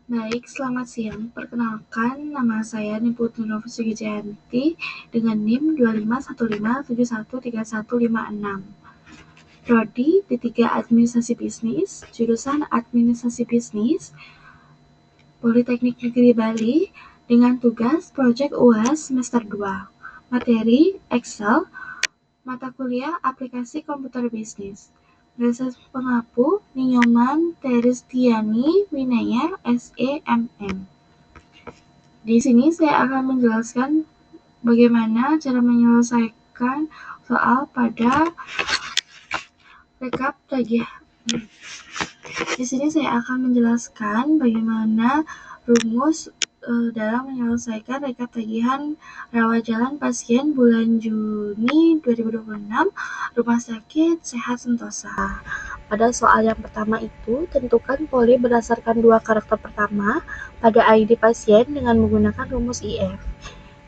Baik, selamat siang. Perkenalkan, nama saya Niputri Novus Wijayanti dengan NIM 2515713156. Prodi D3 Administrasi Bisnis, jurusan Administrasi Bisnis, Politeknik Negeri Bali, dengan tugas Project UAS semester 2. Materi Excel, mata kuliah Aplikasi Komputer Bisnis. Dosen pengapu Ninyoman Teristiani Winaya SEMM. Di sini saya akan menjelaskan bagaimana cara menyelesaikan soal pada rekap tagihan. Di sini saya akan menjelaskan bagaimana rumus dalam menyelesaikan rekap tagihan rawat jalan pasien bulan Juni 2026 Rumah Sakit Sehat Sentosa. Pada soal yang pertama itu, tentukan poli berdasarkan dua karakter pertama pada ID pasien dengan menggunakan rumus IF.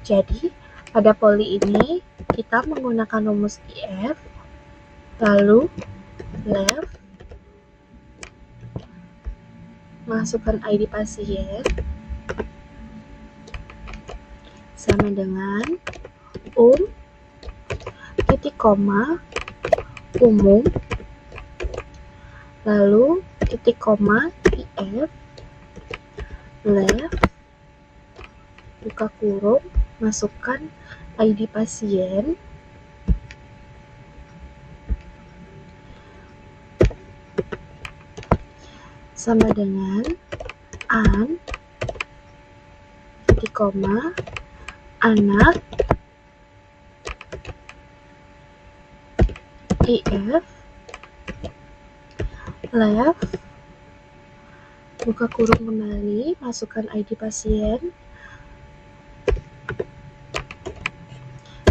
Jadi, pada poli ini kita menggunakan rumus IF, lalu left, masukkan ID pasien, sama dengan titik koma, umum, lalu titik koma, IF, left, buka kurung, masukkan ID pasien, sama dengan an, titik koma, anak, IF, left, buka kurung kembali, masukkan ID pasien,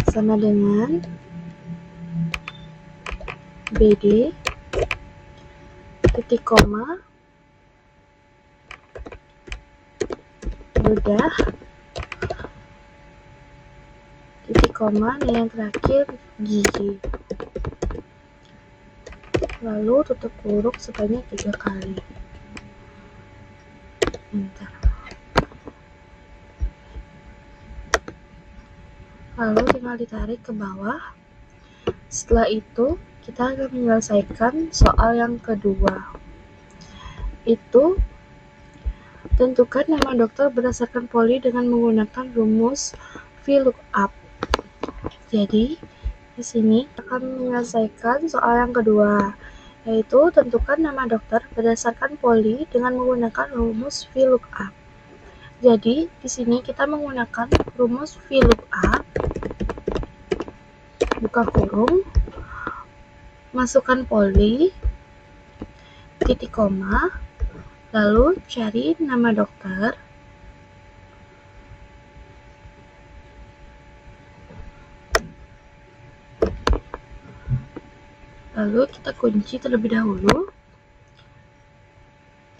sama dengan BD, titik koma, bedah, titik koma, dan yang terakhir gigi. Lalu tutup kurung sebanyak 3 kali. Bentar. Lalu tinggal ditarik ke bawah. Setelah itu kita akan menyelesaikan soal yang kedua. Itu tentukan nama dokter berdasarkan poli dengan menggunakan rumus VLOOKUP. Jadi di sini akan menyelesaikan soal yang kedua, yaitu tentukan nama dokter berdasarkan poli dengan menggunakan rumus VLOOKUP. Jadi di sini kita menggunakan rumus VLOOKUP, buka kurung, masukkan poli, titik koma, lalu cari nama dokter, lalu kita kunci terlebih dahulu,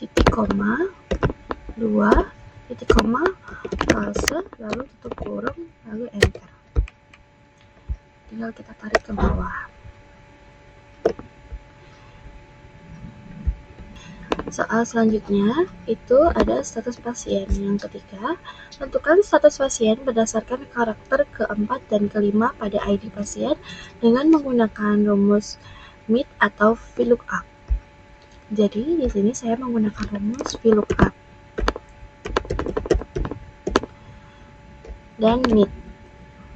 titik koma, 2, titik koma, false, lalu tutup kurung, lalu enter. Tinggal kita tarik ke bawah. Soal selanjutnya itu ada status pasien. Yang ketiga, tentukan status pasien berdasarkan karakter keempat dan kelima pada ID pasien dengan menggunakan rumus MIT atau VLOOKUP. Jadi di sini saya menggunakan rumus VLOOKUP dan MIT.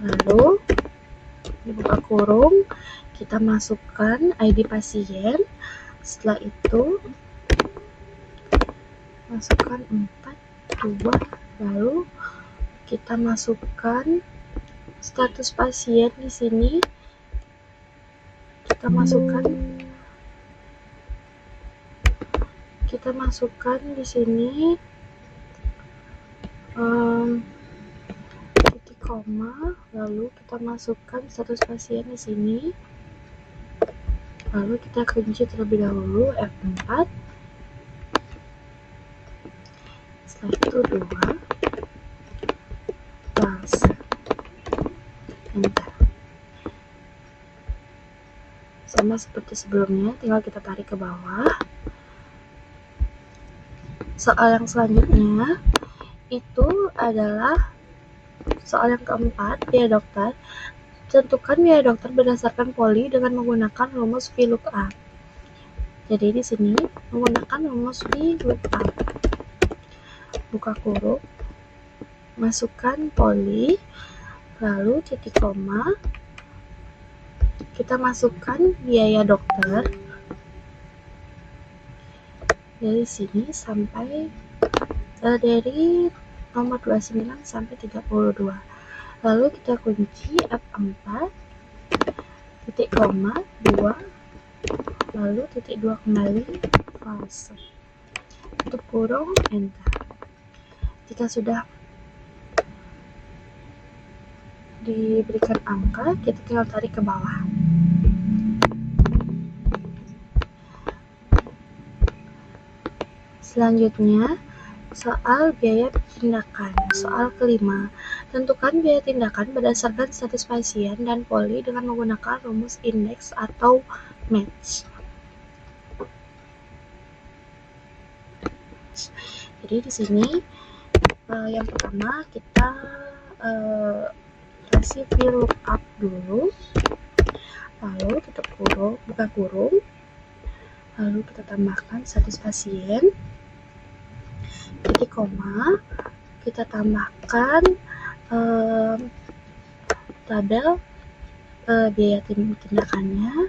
Lalu dibuka kurung, kita masukkan ID pasien. Setelah itu masukkan 4, 2, lalu kita masukkan status pasien di sini. Kita masukkan di sini titik koma, lalu kita masukkan status pasien di sini. Lalu kita kunci terlebih dahulu F4. Setelah itu 2, false, enter. Sama seperti sebelumnya, tinggal kita tarik ke bawah. Soal yang selanjutnya itu adalah soal yang keempat, biaya dokter. Tentukan biaya dokter berdasarkan poli dengan menggunakan rumus VLOOKUP. Jadi di sini menggunakan rumus VLOOKUP. Buka kurung, masukkan poli, lalu titik koma, kita masukkan biaya dokter dari sini sampai dari nomor 29 sampai 32. Lalu kita kunci F4, titik koma, 2, lalu titik 2 kembali, false. Tutup kurung, enter. Jika sudah diberikan angka, kita tinggal tarik ke bawah. Selanjutnya, soal biaya tindakan. Soal kelima, tentukan biaya tindakan berdasarkan status pasien dan poli dengan menggunakan rumus indeks atau match. Jadi di sini yang pertama kita kasih VLOOKUP dulu, lalu tutup kurung, buka kurung, lalu kita tambahkan status pasien, titik koma, kita tambahkan tabel biaya tindakannya.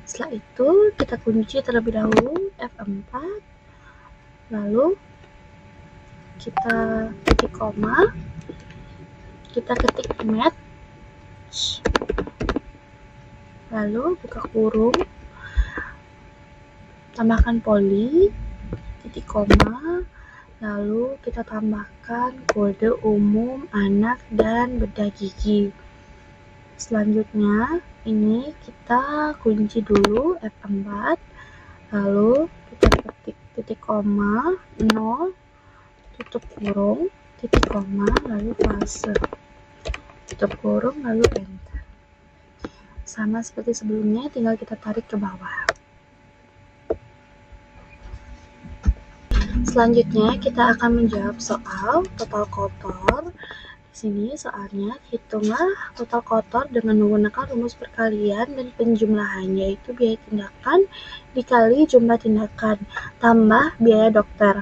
Setelah itu kita kunci terlebih dahulu F4, lalu kita titik koma, kita ketik match, lalu buka kurung, tambahkan poli, titik koma, lalu kita tambahkan kode umum anak dan bedah gigi. Selanjutnya ini kita kunci dulu F4, lalu kita ketik titik koma, 0, tutup kurung, titik koma, lalu false, tutup kurung, lalu enter. Sama seperti sebelumnya, tinggal kita tarik ke bawah. Selanjutnya kita akan menjawab soal total kotor. Di sini soalnya hitunglah total kotor dengan menggunakan rumus perkalian dan penjumlahan, yaitu biaya tindakan dikali jumlah tindakan tambah biaya dokter.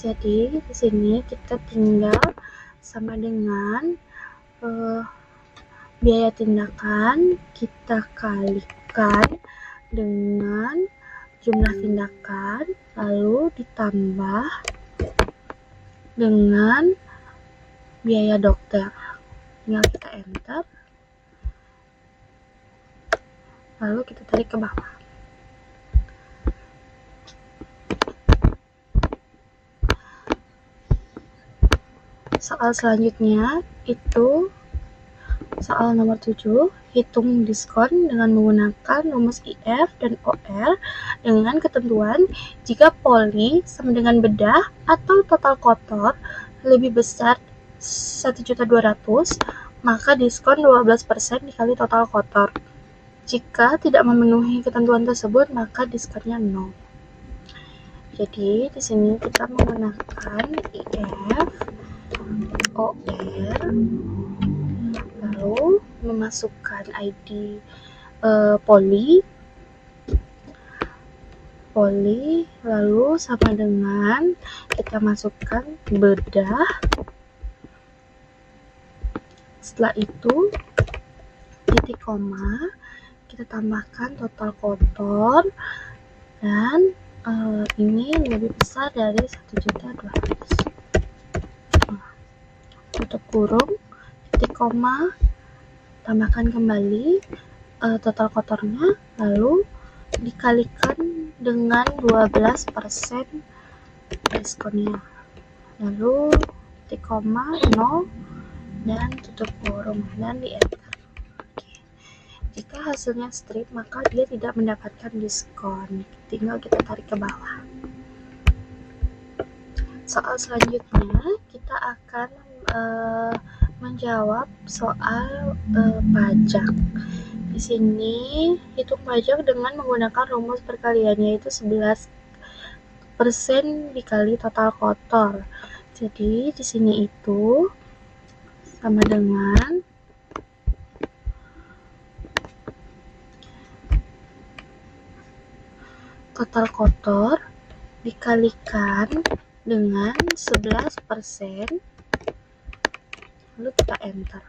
Jadi di sini kita tinggal sama dengan biaya tindakan kita kalikan dengan jumlah tindakan, lalu ditambah dengan biaya dokter. Tinggal kita enter, lalu kita tarik ke bawah. Soal selanjutnya itu soal nomor 7, hitung diskon dengan menggunakan rumus IF dan OR dengan ketentuan jika poli sama dengan bedah atau total kotor lebih besar 1.200.000, maka diskon 12% dikali total kotor. Jika tidak memenuhi ketentuan tersebut, maka diskonnya 0. Jadi di sini kita menggunakan IF, OR, lalu memasukkan ID poli, lalu sama dengan kita masukkan bedah. Setelah itu titik koma, kita tambahkan total kotor dan ini lebih besar dari 1.200.000. Tutup kurung, titik koma, tambahkan kembali total kotornya, lalu dikalikan dengan 12% diskonnya, lalu titik koma, 0, dan tutup kurung dan di enter. Jika hasilnya strip, maka dia tidak mendapatkan diskon. Tinggal kita tarik ke bawah. Soal selanjutnya kita akan menjawab soal pajak. Di sini hitung pajak dengan menggunakan rumus perkalian, yaitu 11 11% dikali total kotor. Jadi di sini itu sama dengan total kotor dikalikan dengan 11%, lalu kita enter.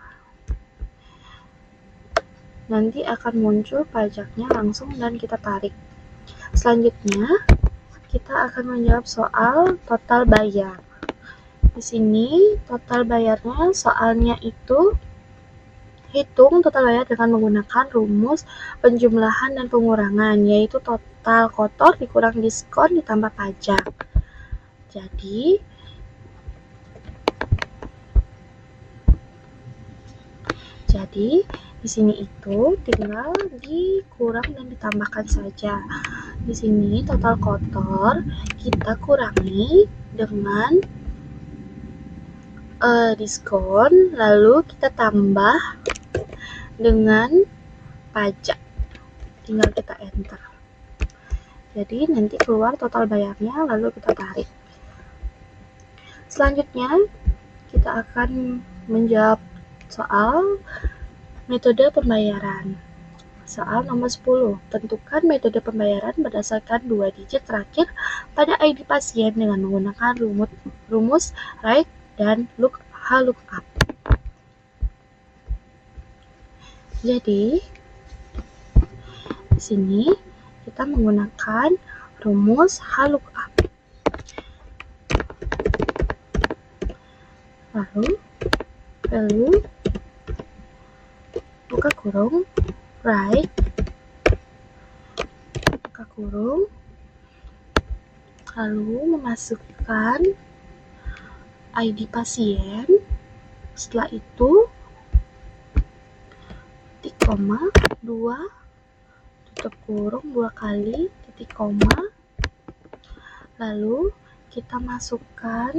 Nanti akan muncul pajaknya langsung dan kita tarik. Selanjutnya kita akan menjawab soal total bayar. Di sini total bayarnya, soalnya itu hitung total bayar dengan menggunakan rumus penjumlahan dan pengurangan, yaitu total kotor dikurang diskon ditambah pajak. Jadi di sini itu tinggal dikurang dan ditambahkan saja. Di sini total kotor kita kurangi dengan diskon, lalu kita tambah dengan pajak, tinggal kita enter. Jadi nanti keluar total bayarnya, lalu kita tarik. Selanjutnya kita akan menjawab soal metode pembayaran. Soal nomor 10, tentukan metode pembayaran berdasarkan 2 digit terakhir pada ID pasien dengan menggunakan rumus right dan lookup. Jadi di sini kita menggunakan rumus lookup. Lalu value buka kurung right buka kurung, lalu memasukkan ID pasien. Setelah itu titik koma 2 tutup kurung 2 kali titik koma, lalu kita masukkan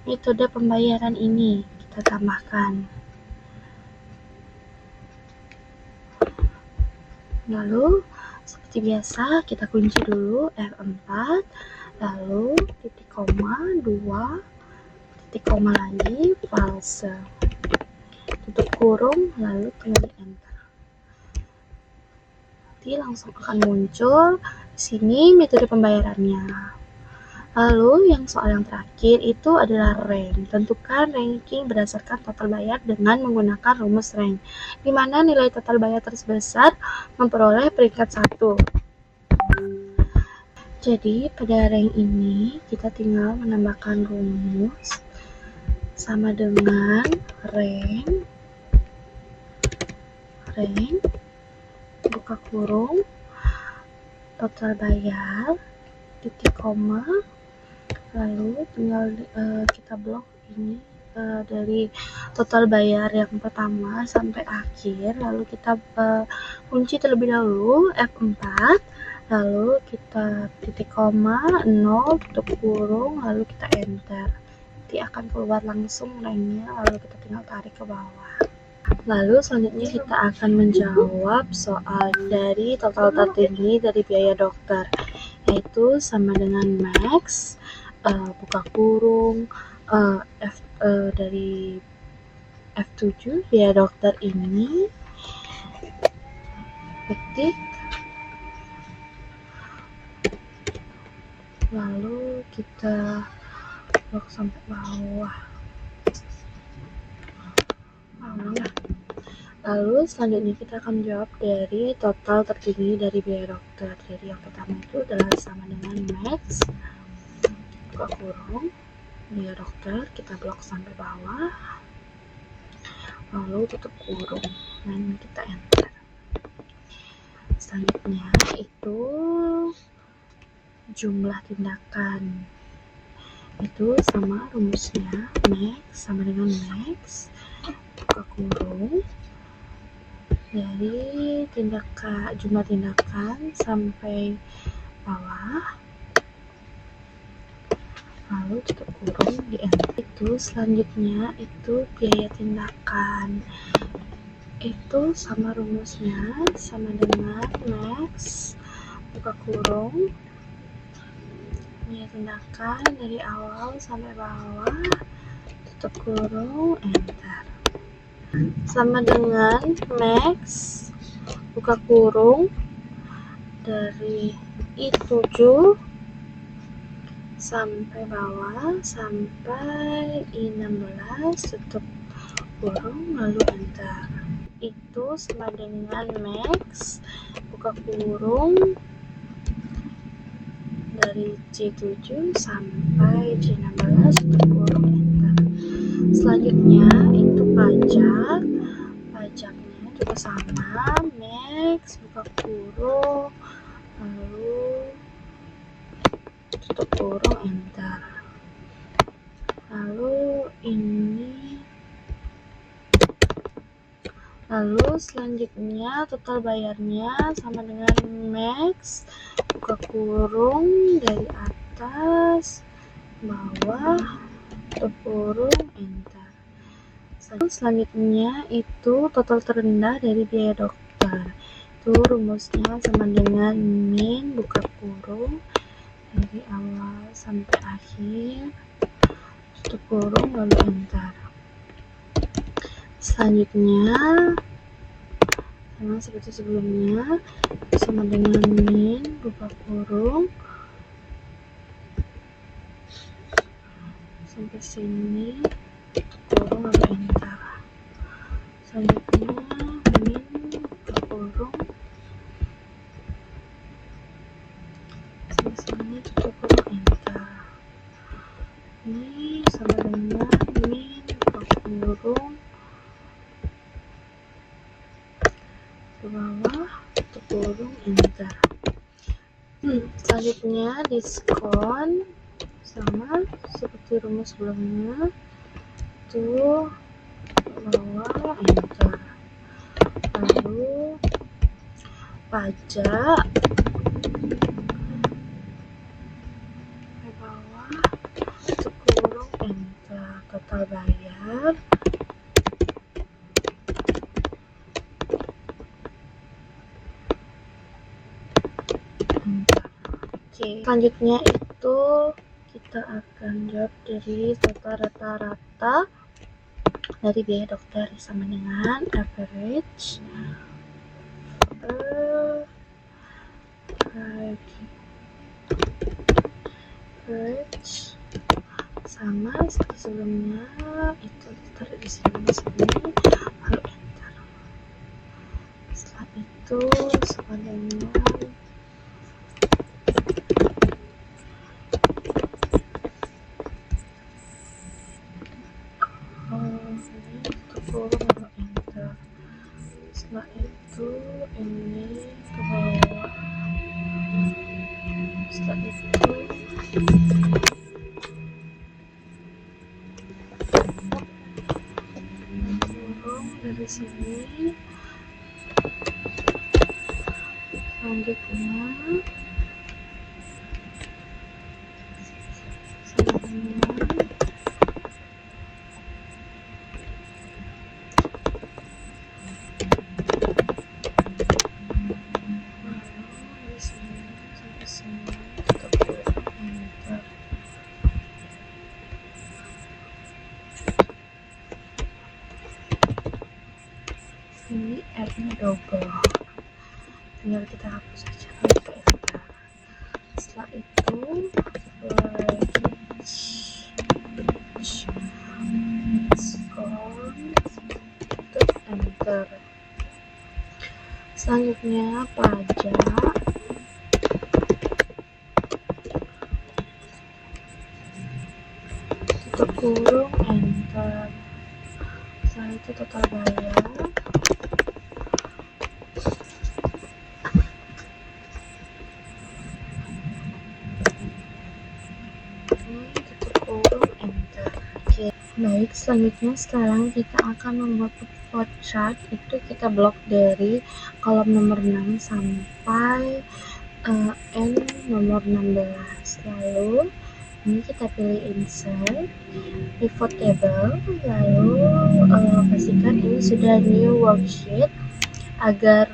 metode pembayaran ini, kita tambahkan. Lalu seperti biasa kita kunci dulu F4, lalu titik koma 2 titik koma lagi false, tutup kurung, lalu tinggal enter. Nanti langsung akan muncul di sini metode pembayarannya. Lalu yang soal yang terakhir itu adalah rank. Tentukan ranking berdasarkan total bayar dengan menggunakan rumus rank, di mana nilai total bayar terbesar memperoleh peringkat 1. Jadi pada rank ini kita tinggal menambahkan rumus sama dengan rank buka kurung total bayar titik koma, lalu tinggal kita blok ini dari total bayar yang pertama sampai akhir, lalu kita kunci terlebih dahulu F4, lalu kita titik koma 0 tutup kurung, lalu kita enter. Nanti akan keluar langsung ranknya, lalu kita tinggal tarik ke bawah. Lalu selanjutnya kita akan menjawab soal dari total tertinggi dari biaya dokter, yaitu sama dengan max buka kurung dari F7 biaya dokter ini ketik, lalu kita blok sampai bawah. Lalu selanjutnya kita akan jawab dari total tertinggi dari biaya dokter. Jadi yang pertama itu adalah sama dengan max buka kurung biaya dokter, kita blok sampai bawah, lalu tutup kurung dan kita enter. Selanjutnya itu jumlah tindakan, itu sama rumusnya max sama dengan max buka kurung dari jumlah tindakan sampai bawah, lalu tutup kurung di enter. Itu selanjutnya itu biaya tindakan, itu sama rumusnya sama dengan max buka kurung. Ini tindakan dari awal sampai bawah, tutup kurung, enter. Sama dengan max, buka kurung dari I7 sampai bawah sampai I16, tutup kurung lalu enter. Itu sama dengan max, buka kurung dari C7 sampai C16, tutup kurung enter. Selanjutnya itu pajaknya juga sama, max, buka kurung lalu tutup kurung enter. Lalu selanjutnya total bayarnya sama dengan max, buka kurung dari atas bawah, tutup kurung enter. Selanjutnya itu total terendah dari biaya dokter. Itu rumusnya sama dengan min, buka kurung dari awal sampai akhir, tutup kurung lalu enter. Selanjutnya sama seperti sebelumnya, sama dengan min, buka kurung sampai sini, tutup kurung lalu enter. Selanjutnya min, buka kurung sampai sini, tutup kurung enter. Ini sama dengan min, buka kurung ke bawah, tutup kurung enter. Selanjutnya diskon sama seperti rumus sebelumnya, itu bawah enter. Lalu pajak ke bawah, tutup kurung enter. Total bayar enter. Oke, selanjutnya itu kita akan jawab dari total rata-rata dari biaya dokter sama dengan average sama seperti sebelumnya, itu ditaruh di sini lalu enter. Setelah itu sama dengan kurung lalu enter. Setelah itu ini ke bawah. Setelah itu kurung dari sini. Selanjutnya ini R-nya double, tinggal kita hapus saja lalu ke enter. Setelah itu enter. Selanjutnya pajak, tutup kurung enter. Setelah itu total bayar, tutup kurung enter. Oke, baik, selanjutnya sekarang kita akan membuat flowchart. Itu kita blok dari kolom nomor 6 sampai N nomor 16. Lalu ini kita pilih insert, pivot table, lalu pastikan ini sudah new worksheet agar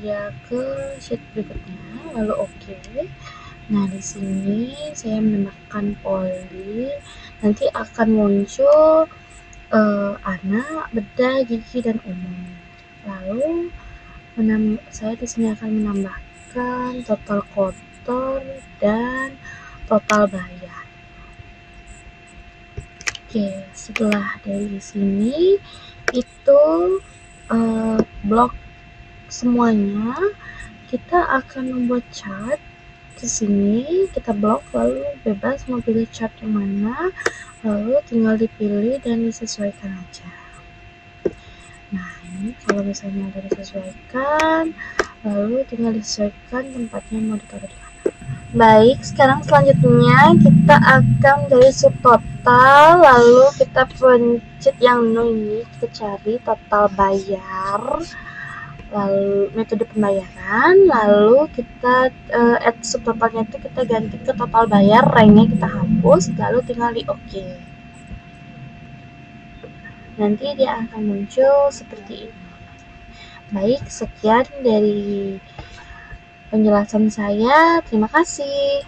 dia ke sheet berikutnya, lalu oke. Nah, di sini saya menambahkan poli, nanti akan muncul anak, bedah, gigi, dan umum. Lalu saya di sini akan menambahkan total kotor dan total bayar. Oke, setelah dari sini itu blok semuanya, kita akan membuat chart. Di sini kita blok, lalu bebas mau pilih chart yang mana, lalu tinggal dipilih dan disesuaikan aja. Nah, ini kalau misalnya udah disesuaikan, lalu tinggal disesuaikan tempatnya mau ditaruh di mana. Baik, sekarang selanjutnya kita akan dari subtotal, lalu kita pencet yang ini, kita cari total bayar, lalu metode pembayaran, lalu kita add subtotalnya itu kita ganti ke total bayar, ranknya kita hapus, lalu tinggal di OK. Nanti dia akan muncul seperti ini. Baik, sekian dari penjelasan saya. Terima kasih.